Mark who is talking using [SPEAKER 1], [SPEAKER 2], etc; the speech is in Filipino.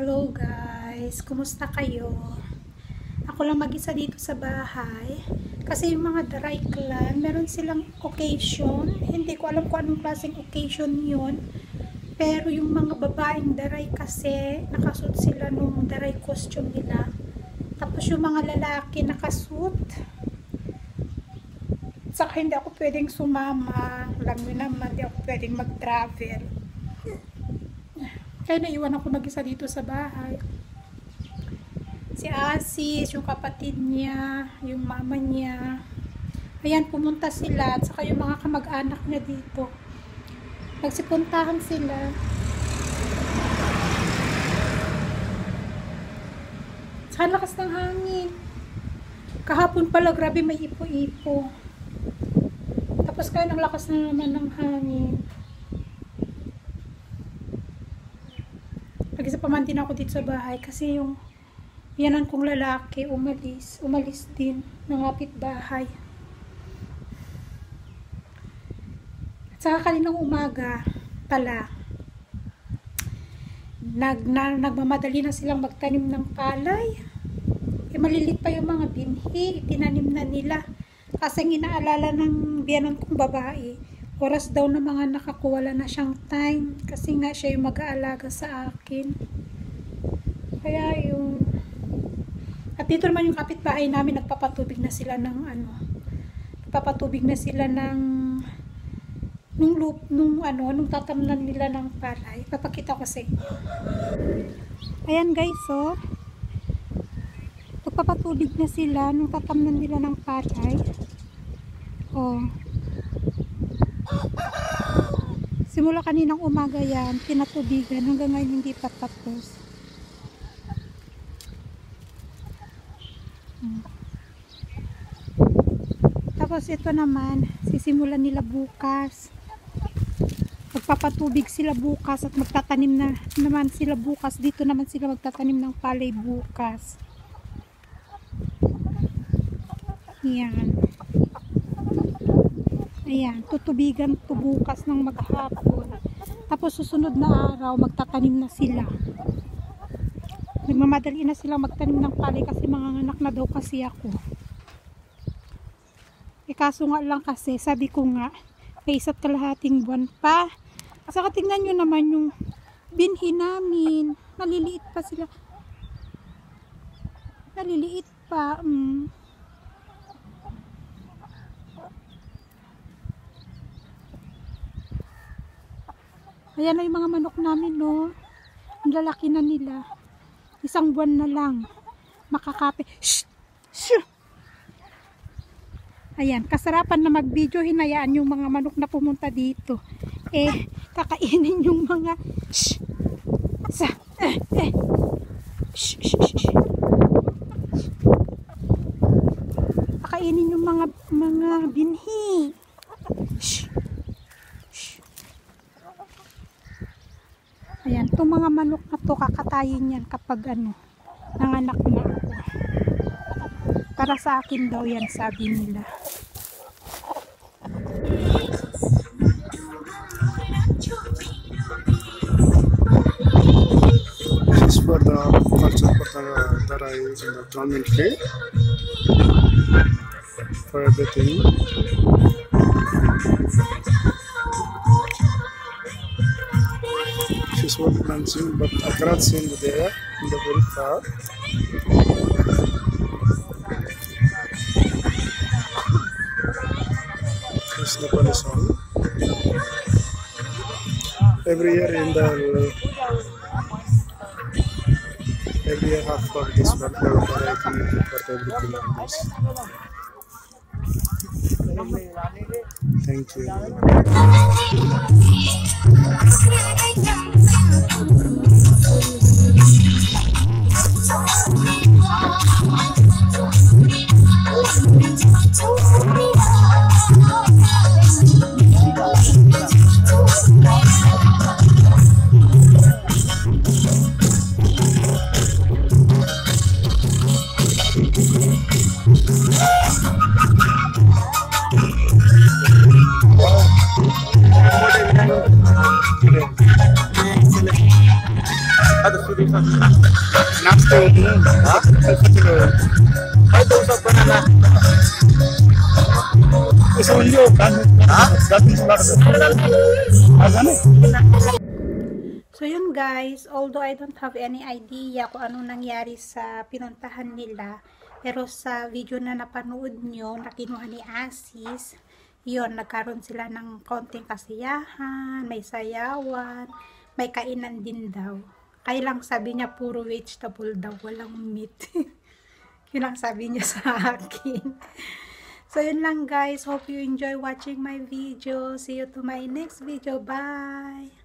[SPEAKER 1] Hello guys, kumusta kayo? Ako lang mag-isa dito sa bahay kasi yung mga Daray Clan, meron silang occasion. Hindi ko alam kung anong klaseng occasion yun, pero yung mga babaeng Daray kasi nakasuot sila nung Daray costume nila, tapos yung mga lalaki nakasuot. Saka hindi ako pwedeng sumama, alam nyo naman, hindi ako pwedeng mag-travel. Kaya naiwan ako mag-isa dito sa bahay. Si Asis, yung kapatid niya, yung mama niya. Ayan, pumunta sila. At saka yung mga kamag-anak niya dito. Nagsipuntahan sila. Saka lakas ng hangin. Kahapon pala, grabe may ipo-ipo. Tapos kaya ang lakas na naman ng hangin. Nag-isa pa man din ako dito sa bahay kasi yung yanan kong lalaki umalis din ng kapitbahay. At saka kaninang umaga pala nagmamadali na silang magtanim ng palay. Malilit pa yung mga binhi, itinanim na nila kasi inaalala ng biyanan kong babae, oras daw na mga nakakuwala na siyang time kasi nga siya yung mag-aalaga sa akin. Kaya yung at dito naman yung kapitbahay namin, nagpapatubig na sila ng nung tatamnan nila ng palay. Papakita ko sa inyo. Ayan guys, so nagpapatubig na sila nung tatamnan nila ng palay. Simula kaninang umaga yan, pinatubigan hanggang ngayon hindi pa tapos. Tapos ito naman, sisimulan nila bukas. Magpapatubig sila bukas at magtatanim na naman sila bukas. Dito naman sila magtatanim ng palay bukas. Yan. Ayan, tutubigan to bukas ng maghapon. Tapos susunod na araw, magtatanim na sila. Nagmamadali na sila magtanim ng palay kasi manganganak na daw kasi ako. Kaso nga lang kasi, sabi ko nga, may 1.5 buwan pa. Saka tingnan nyo naman yung binhi namin. Maliliit pa sila. Maliliit pa. Ayan na yung mga manok namin, no. Ang lalaki na nila. 1 buwan na lang. Makakape. Shh! Shh! Ayan, kasarapan na mag-video, hinayaan yung mga manok na pumunta dito. Kakainin yung mga shh! Shh! Shh! Kakainin yung mga binhi. Shh! Shh! Ayan, itong mga manok na to, kakatayin yan kapag nanganak na ako. Para sa akin daw yan, sabi nila.
[SPEAKER 2] This is for the culture for the Daray in the government fair for everything. This is what I'm seeing, but I cannot see in there in the very far. This is Nepali song. Every year half for this one for everything on this. Thank you.
[SPEAKER 3] Ada sudah sa.
[SPEAKER 2] Next day,
[SPEAKER 3] Ha? Ay, ito sa banana.
[SPEAKER 2] so you can
[SPEAKER 1] So yun guys, although I don't have any idea kung anong nangyari sa pinuntahan nila, pero sa video na napanood nyo, na kinuha ni Asis, yun, nagkaroon sila ng konting kasiyahan, may sayawan, may kainan din daw. Kaya lang sabi niya, puro vegetable daw, walang meat. Yun lang sabi niya sa akin. So yun lang guys, hope you enjoy watching my video. See you to my next video. Bye!